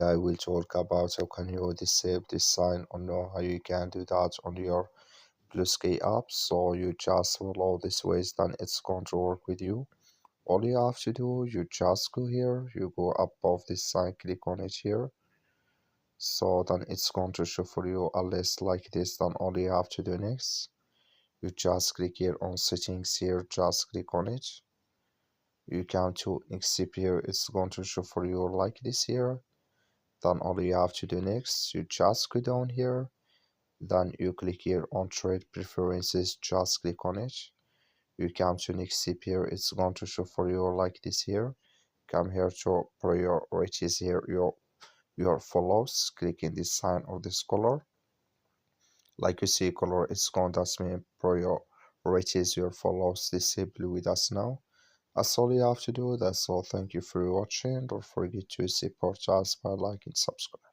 I will talk about how can you disable this sign or know how you can do that on your Bluesky app. So you just follow this ways, then it's going to work with you. All you have to do, you just go here, you go above this sign, click on it here. So then it's going to show for you a list like this. Then all you have to do next, you just click here on settings here, just click on it. You come to except here, it's going to show for you like this here. Then all you have to do next, you just go down here, then you click here on trade preferences, just click on it. You come to next step here, it's going to show for you like this here. Come here to priorities here, your follows, click in this sign of this color. Like you see color, it's going to mean priorities your follows disable with us now. That's all you have to do. That's all. Thank you for watching. Don't forget to support us by liking, subscribe.